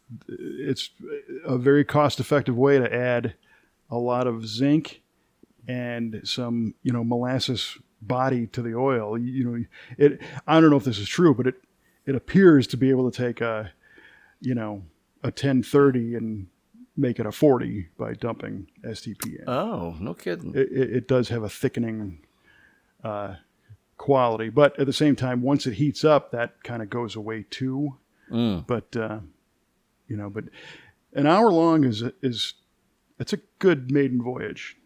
a very cost-effective way to add a lot of zinc and some molasses body to the oil. I don't know if this is true, but it appears to be able to take a 1030 and make it a 40 by dumping STP in. Oh, no kidding. It does have a thickening quality, but at the same time, once it heats up, that kind of goes away too. But but an hour long is it's a good maiden voyage.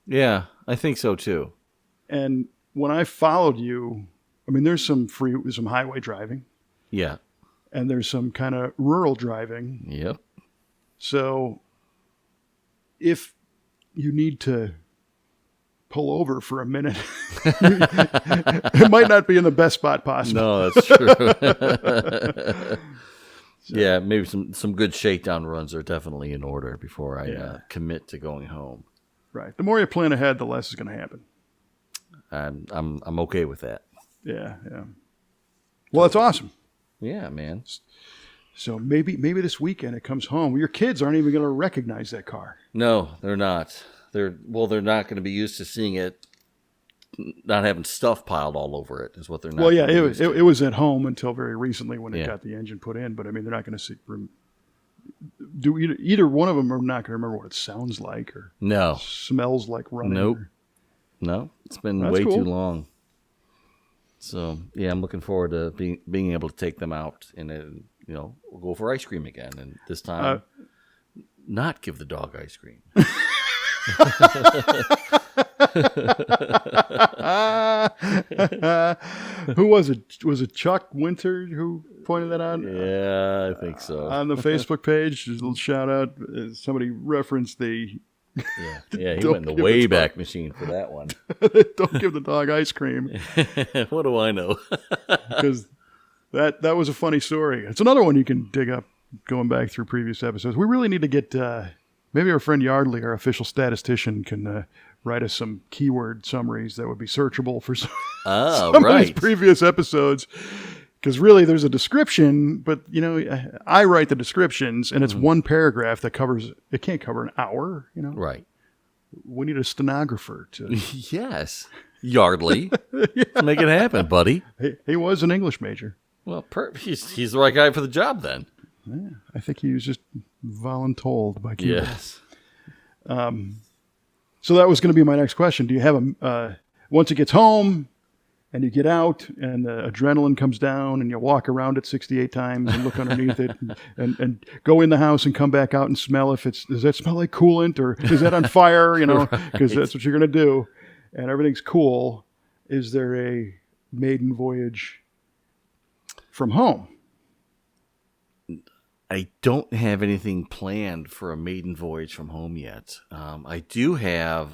Yeah, I think so too. And when I followed you, I mean, there's some highway driving, Yeah. and there's some kind of rural driving. Yep. So if you need to pull over for a minute, it might not be in the best spot possible. No, that's true. Yeah, maybe some good shakedown runs are definitely in order before I commit to going home. Right. The more you plan ahead, the less is going to happen. I'm okay with that. Yeah. Well, that's awesome. Yeah, man. So maybe this weekend it comes home. Your kids aren't even going to recognize that car. No, they're not. They're not going to be used to seeing it, not having stuff piled all over it. Is what they're not. Well, yeah, gonna be used to. it was at home until very recently when it Yeah. got the engine put in. But I mean, they're not going to see. Do either one of them are not going to remember what it sounds like or No, smells like running. Nope. or- no, it's been That's way cool. too long. So yeah, I'm looking forward to being able to take them out and we'll go for ice cream again, and this time not give the dog ice cream. Who was it? Was it Chuck Winter who pointed that out? Yeah, I think so. On the Facebook page, just a little shout out. Somebody referenced the Yeah, he Don't went in the give way it back machine for that one. don't give the dog ice cream, What do I know? because that was a funny story. It's another one you can dig up going back through previous episodes. We really need to get maybe our friend Yardley, our official statistician, can write us some keyword summaries that would be searchable for some Oh, of these right. previous episodes. Because really, there's a description, but I write the descriptions, and it's one paragraph that covers. It can't cover an hour. Right. We need a stenographer to. Yes. Yardley. Let's make it happen, buddy. He was an English major. Well, he's the right guy for the job then. Yeah, I think he was just Voluntold by Cuba. Yes. So that was going to be my next question. Do you have once it gets home and you get out and the adrenaline comes down and you walk around it 68 times and look underneath it and go in the house and come back out and smell does that smell like coolant or is that on fire? Because that's what you're going to do. And everything's cool. Is there a maiden voyage from home? I don't have anything planned for a maiden voyage from home yet. I do have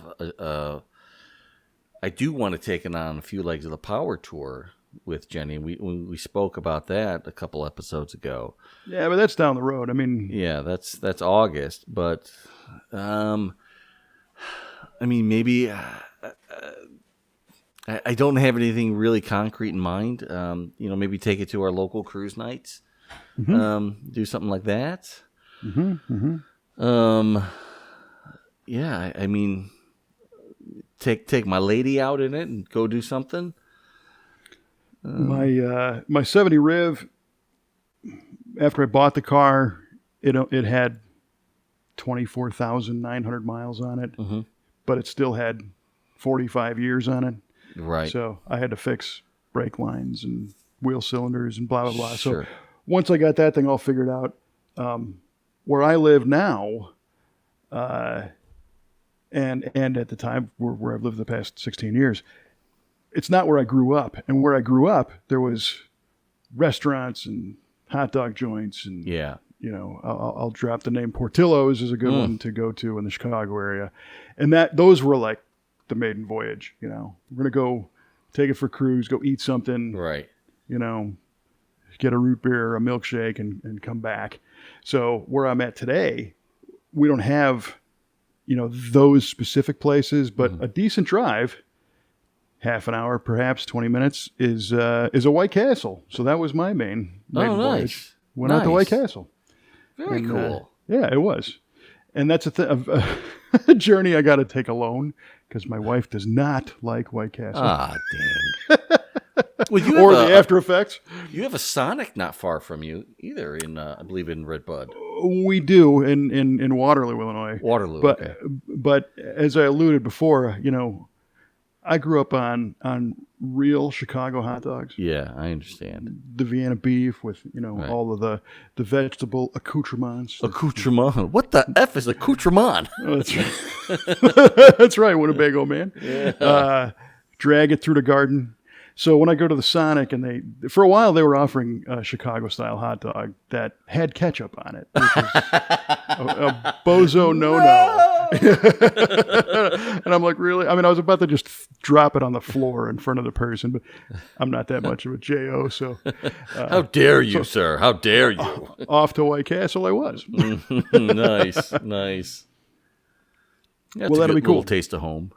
I do want to take it on a few legs of the power tour with Jenny. We spoke about that a couple episodes ago. Yeah, but that's down the road. I mean, yeah, that's August, but maybe I don't have anything really concrete in mind. Maybe take it to our local cruise nights. Do something like that. Yeah, take my lady out in it and go do something. My 70 Riv, after I bought the car, it had 24,900 miles on it, but it still had 45 years on it. Right. So I had to fix brake lines and wheel cylinders and blah, blah, blah. Sure. So once I got that thing all figured out, where I live now, and at the time where I've lived the past 16 years, it's not where I grew up. And where I grew up, there was restaurants and hot dog joints. And, I'll drop the name Portillo's is a good one to go to in the Chicago area. And those were like the maiden voyage, We're going to go take it for a cruise, go eat something. Right. Get a root beer, a milkshake, and come back. So where I'm at today, we don't have, those specific places, but a decent drive, half an hour, perhaps 20 minutes, is a White Castle. So that was my maiden voyage. Went out to White Castle. Very cool. Yeah, it was. And that's a journey I got to take alone because my wife does not like White Castle. Ah, dang. Well, or the after effects. You have a Sonic not far from you either, I believe in Red Bud. We do in Waterloo, Illinois. Waterloo, but okay. But as I alluded before, I grew up on real Chicago hot dogs. Yeah, I understand. The Vienna beef with right. all of the vegetable accoutrements. Accoutrement. What the F is accoutrement? Oh, that's right. That's right, Winnebago man. Yeah. Drag it through the garden. So when I go to the Sonic, and for a while they were offering a Chicago-style hot dog that had ketchup on it, which is a bozo no-no. And I'm like, really? I was about to just drop it on the floor in front of the person, but I'm not that much of a J.O., so... How dare you, sir? How dare you? Off to White Castle I was. Nice. That's well, that'll be cool. Little taste of home.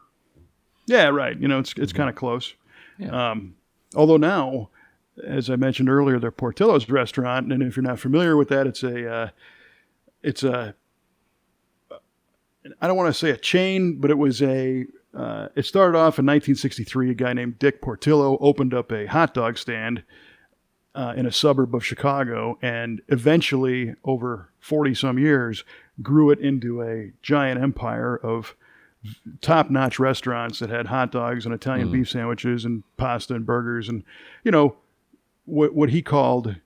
Yeah, right. It's kind of close. Yeah. Although now, as I mentioned earlier, they're Portillo's restaurant, and if you're not familiar with that, it's a I don't want to say a chain, but it was it started off in 1963. A guy named Dick Portillo opened up a hot dog stand in a suburb of Chicago, and eventually, over 40 some years, grew it into a giant empire of top-notch restaurants that had hot dogs and Italian beef sandwiches and pasta and burgers and what he called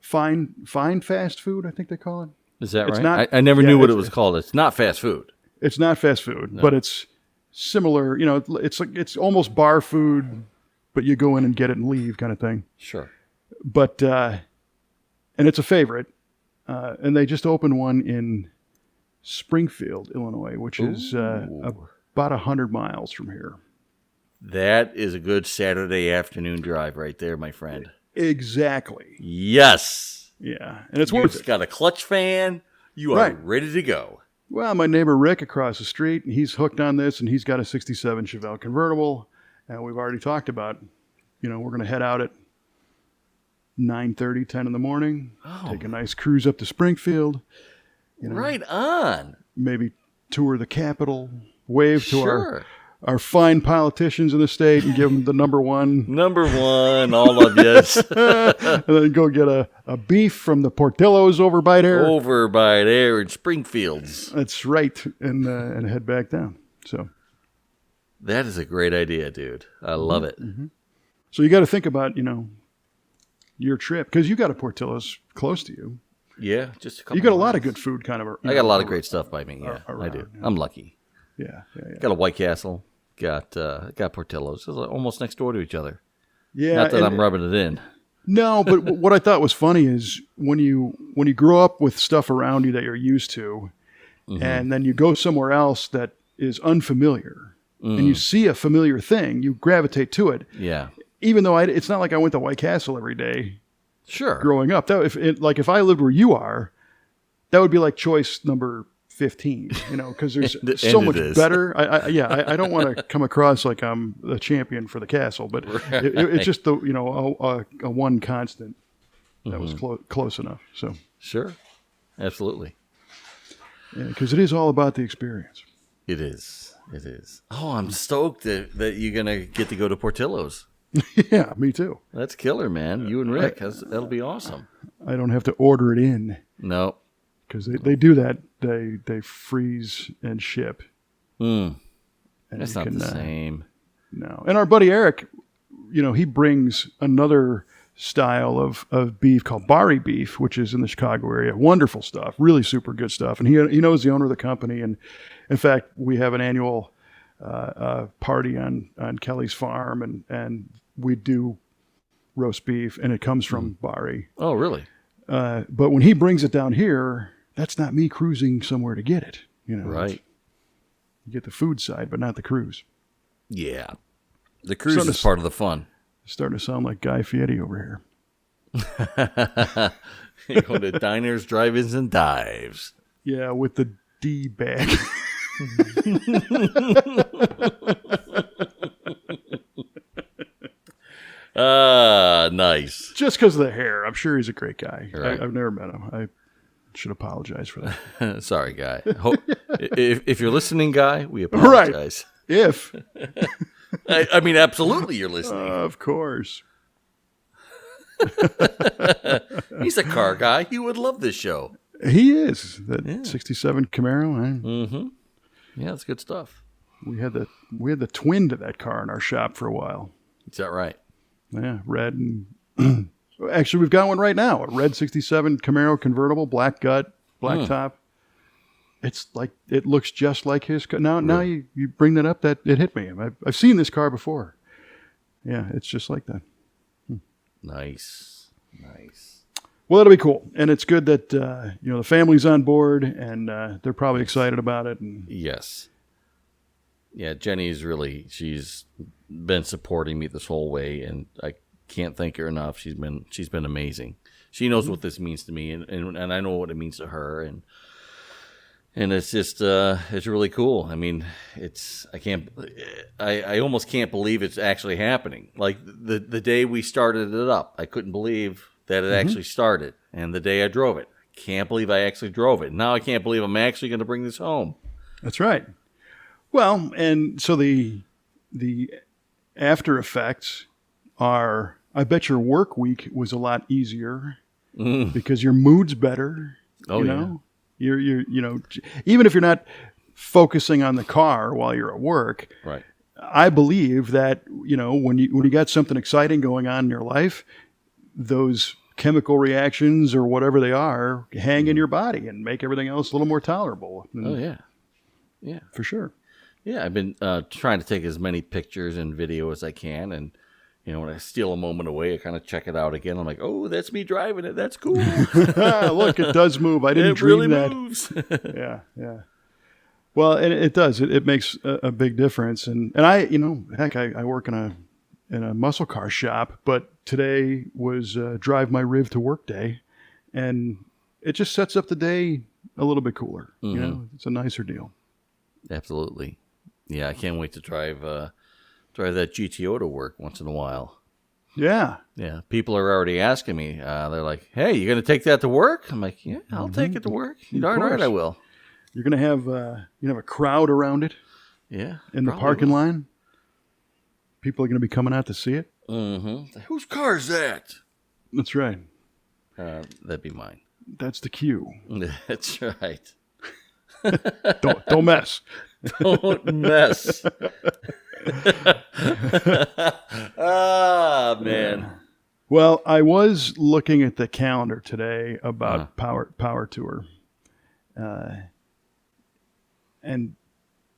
fine fast food, I think they call it. Is that right? I never knew what it was called. It's not fast food. It's not fast food, but it's similar. It's almost bar food, but you go in and get it and leave kind of thing. Sure. But and it's a favorite, and they just opened one in Springfield, Illinois, which is about 100 miles from here. That is a good Saturday afternoon drive right there, my friend. Exactly. Yes. Yeah, and it's worth it. You've got a clutch fan. You are ready to go. Well, my neighbor Rick across the street, he's hooked on this, and he's got a 67 Chevelle convertible, and we've already talked about, we're going to head out at 9:30, 10 in the morning, take a nice cruise up to Springfield. Right on. Maybe tour the Capitol, wave to our fine politicians in the state and give them the number one. Number one, all of yes. And then go get a beef from the Portillo's over by there. Over by there in Springfields. That's right. And head back down. So that is a great idea, dude. I love it. Mm-hmm. So you got to think about, your trip, because you got a Portillo's close to you. Yeah, just a couple. You got a lot of good food kind of. I got a lot of great stuff by me. Yeah, around, I do. yeah. I'm lucky. Yeah. Got a White Castle. Got Portillo's. It's almost next door to each other. Yeah. Not that I'm rubbing it in. No, but what I thought was funny is when you grow up with stuff around you that you're used to, and then you go somewhere else that is unfamiliar, and you see a familiar thing, you gravitate to it. Yeah. Even though it's not like I went to White Castle every day. Sure. Growing up, if I lived where you are, that would be like choice number 15. Because there's so much better. I don't want to come across like I'm the champion for the castle, but it's just a one constant that was close enough. So sure, absolutely. Because it is all about the experience. It is. Oh, I'm stoked that you're gonna get to go to Portillo's. Yeah, me too. That's killer, man. You and Rick, that'll be awesome. I don't have to order it in. No, because they do that. They freeze and ship. And that's not the same. No, and our buddy Eric, he brings another style of beef called Bari beef, which is in the Chicago area. Wonderful stuff, really super good stuff. And he knows the owner of the company, and in fact, we have an annual party on Kelly's farm, and we do roast beef, and it comes from Bari. Oh, really? But when he brings it down here, that's not me cruising somewhere to get it. Right. You get the food side, but not the cruise. Yeah, the cruise is part of the fun. Starting to sound like Guy Fieri over here. You're going to diners, drive-ins, and dives. Yeah, with the D bag. Nice. Just because of the hair. I'm sure he's a great guy. Right. I've never met him. I should apologize for that. Sorry, Guy. If you're listening, Guy, we apologize. Right. If. I mean, absolutely you're listening. Of course. He's a car guy. He would love this show. He is. That 67 Camaro. Mm-hmm. Yeah, it's good stuff. We had the twin to that car in our shop for a while. Is that right? Yeah, red and actually we've got one right now. A red 67 Camaro convertible, black gut, black top. It's like it looks just like his car. Now you bring that up, that it hit me. I've seen this car before. Yeah, it's just like that. Nice. Well, that'll be cool, and it's good that the family's on board, and they're probably excited about it. And yes, yeah, she's been supporting me this whole way, and I can't thank her enough. She's been amazing. She knows what this means to me, and I know what it means to her, and it's just it's really cool. I mean, I almost can't believe it's actually happening. Like the day we started it up, I couldn't believe that it actually started. And the day I drove it, can't believe I actually drove it. Now I can't believe I'm actually going to bring this home. That's right. Well, and so the after effects are, I bet your work week was a lot easier because your mood's better. Oh, yeah. You're even if you're not focusing on the car while you're at work, right? I believe that when you got something exciting going on in your life, those chemical reactions or whatever they are hang in your body and make everything else a little more tolerable. Oh yeah, for sure. Yeah, I've been trying to take as many pictures and video as I can, and when I steal a moment away, I kind of check it out again. I'm like, oh, that's me driving it. That's cool. Look, it does move. I didn't dream really that. Moves. Yeah. Well, and it does. It makes a big difference. And I, heck, I work in a muscle car shop, but today was drive my Riv to work day, and it just sets up the day a little bit cooler. Mm-hmm. It's a nicer deal. Absolutely. Yeah, I can't wait to drive that GTO to work once in a while. Yeah. Yeah. People are already asking me. They're like, "Hey, you going to take that to work?" I'm like, "Yeah, I'll take it to work. Darn right I will." You're going to have a crowd around it. Yeah. in the probably parking will. line. People are going to be coming out to see it. Mm-hmm. Whose car is that? That's right. That'd be mine. That's the cue. That's right. Don't mess. Don't mess. Ah, man. Well, I was looking at the calendar today about Power Tour, and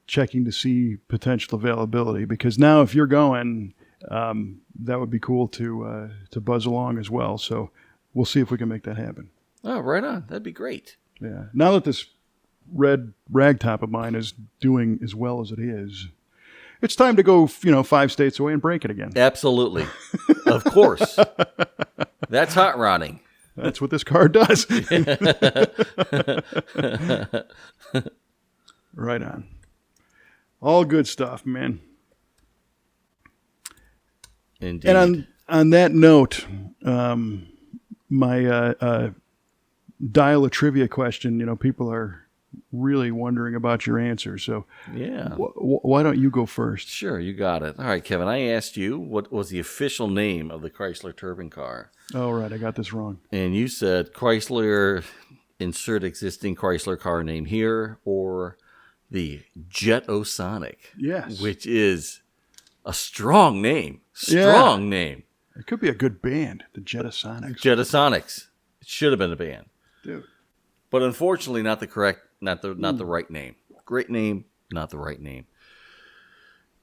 checking to see potential availability. Because now, if you're going, that would be cool to buzz along as well. So we'll see if we can make that happen. Oh, right on. That'd be great. Yeah. Now that this red ragtop of mine is doing as well as it is, it's time to go, 5 states away and break it again. Absolutely. Of course. That's hot rodding. That's what this car does. Right on. All good stuff, man. Indeed. And on that note, my dial a trivia question, people are really wondering about your answer. So yeah. Why don't you go first? Sure, you got it. All right, Kevin, I asked you what was the official name of the Chrysler turbine car. Oh, right. I got this wrong. And you said Chrysler, insert existing Chrysler car name here, or the GTO Sonic. Yes. Which is a strong name. Name. It could be a good band, the Jetasonics. Jetasonics. It should have been a band. Dude. But unfortunately not the right name. Great name, not the right name.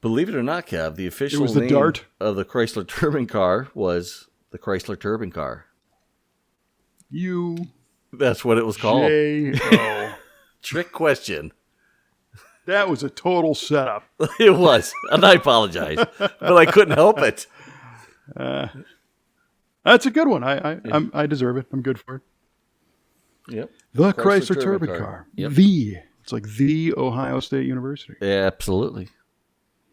Believe it or not, Kev, the official name Dart of the Chrysler turbine car was the Chrysler turbine car. That's what it was called. J-O. Trick question. That was a total setup. It was. And I apologize. But I couldn't help it. That's a good one. I deserve it. I'm good for it. Yep. The Chrysler turbine car. Yep. It's like the Ohio State University. Yeah, absolutely.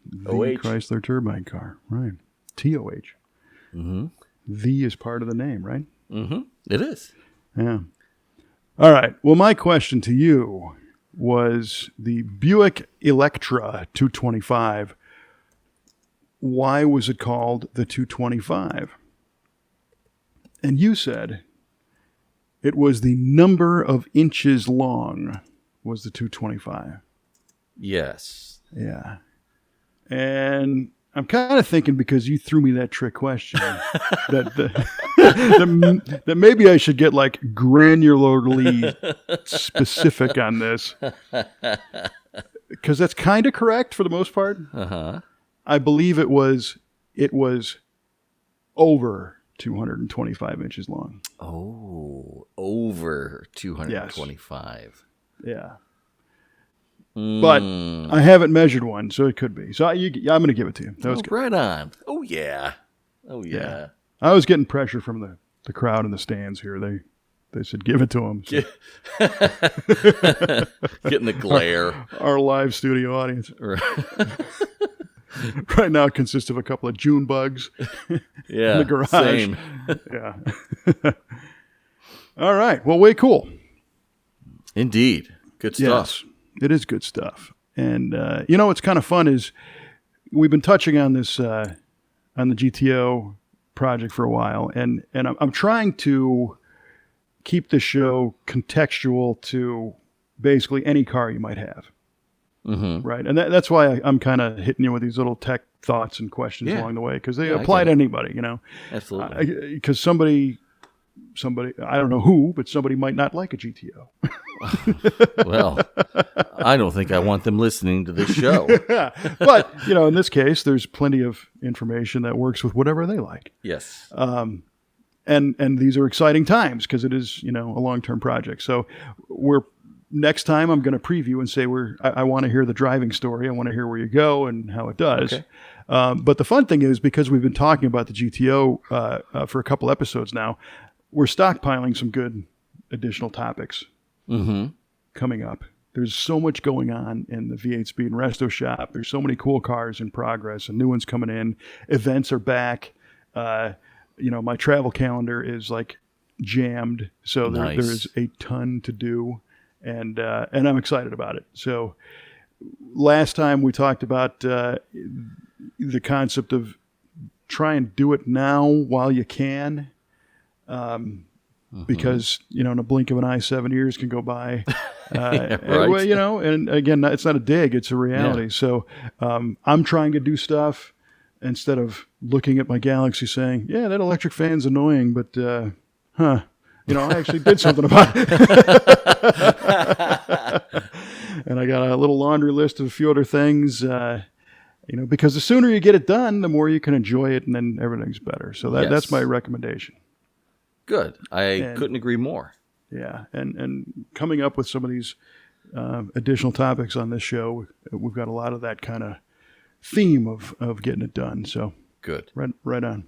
The Chrysler turbine car. Right. TOH. Mm-hmm. The is part of the name, right? Mm-hmm. It is. Yeah. All right. Well, my question to you was the Buick Electra 225. Why was it called the 225? And you said it was the number of inches long was the 225. Yes. Yeah. And I'm kind of thinking, because you threw me that trick question, that maybe I should get like granularly specific on this, because that's kind of correct for the most part. Uh-huh. I believe it was over 225 inches long. Oh, over 225. Yes. Yeah. But I haven't measured one, so it could be. So I'm going to give it to you. That was good. Right on. Oh, yeah. Oh, yeah. I was getting pressure from the crowd in the stands here. They said, give it to him. So. Getting the glare. Our live studio audience. Right now it consists of a couple of June bugs in the garage. Same. Yeah. All right. Well, way cool. Indeed. Good stuff. Yes, it is good stuff. And, what's kind of fun is we've been touching on this, on the GTO project for a while. And I'm trying to keep the show contextual to basically any car you might have. Mm-hmm. Right. And that's why I'm kind of hitting you with these little tech thoughts and questions along the way, because they apply to anybody, Absolutely. Because somebody, I don't know who, but somebody might not like a GTO. Well, I don't think I want them listening to this show. But, in this case, there's plenty of information that works with whatever they like. Yes. And these are exciting times because it is, a long-term project. So next time I'm going to preview and say I want to hear the driving story. I want to hear where you go and how it does. Okay. But the fun thing is, because we've been talking about the GTO for a couple episodes now, we're stockpiling some good additional topics coming up. There's so much going on in the V8 Speed and Resto shop. There's so many cool cars in progress and new ones coming in. Events are back. My travel calendar is like jammed. So Nice. there is a ton to do. And I'm excited about it. So last time we talked about the concept of try and do it now while you can. Because, in a blink of an eye, 7 years can go by. Right. Well, and again, it's not a dig, it's a reality. Yeah. So I'm trying to do stuff instead of looking at my Galaxy saying, yeah, that electric fan's annoying, but, I actually did something about it. And I got a little laundry list of a few other things, because the sooner you get it done, the more you can enjoy it, and then everything's better. So that's my recommendation. Good. I couldn't agree more. Yeah, and coming up with some of these additional topics on this show, we've got a lot of that kind of theme of getting it done. So good. Right on.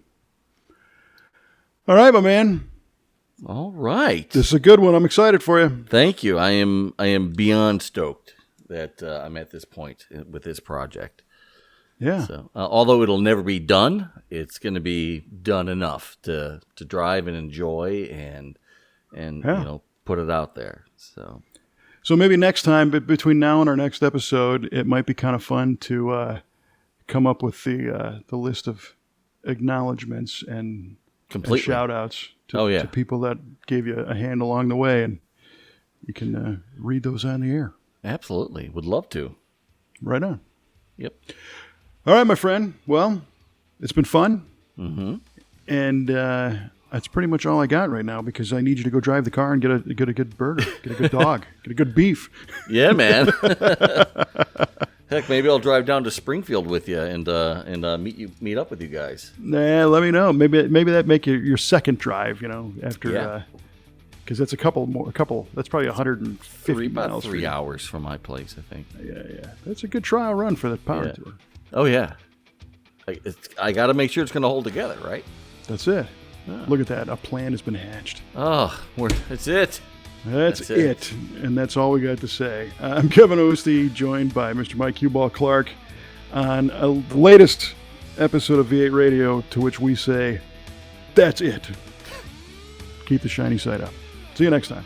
All right, my man. All right. This is a good one. I'm excited for you. Thank you. I am beyond stoked that I'm at this point with this project. Yeah. So, although it'll never be done, it's going to be done enough to drive and enjoy and put it out there. So maybe next time, but between now and our next episode, it might be kind of fun to come up with the list of acknowledgments and shout outs to people that gave you a hand along the way, and you can read those on the air. Absolutely. Would love to. Right on. Yep. All right, my friend. Well, it's been fun. Mm-hmm. And that's pretty much all I got right now, because I need you to go drive the car and get a good burger, get a good dog, get a good beef. Yeah, man. Heck, maybe I'll drive down to Springfield with you and meet up with you guys. Nah, let me know. Maybe that make your second drive. After because that's a couple. That's probably 150 miles. About 3 hours from my place, I think. Yeah. That's a good trial run for the power tour. Oh yeah. I got to make sure it's going to hold together, right? That's it. Oh. Look at that. A plan has been hatched. Oh, that's it. That's it. And that's all we got to say. I'm Kevin Ostie, joined by Mr. Mike Q-Ball Clarke on the latest episode of V8 Radio, to which we say, that's it. Keep the shiny side up. See you next time.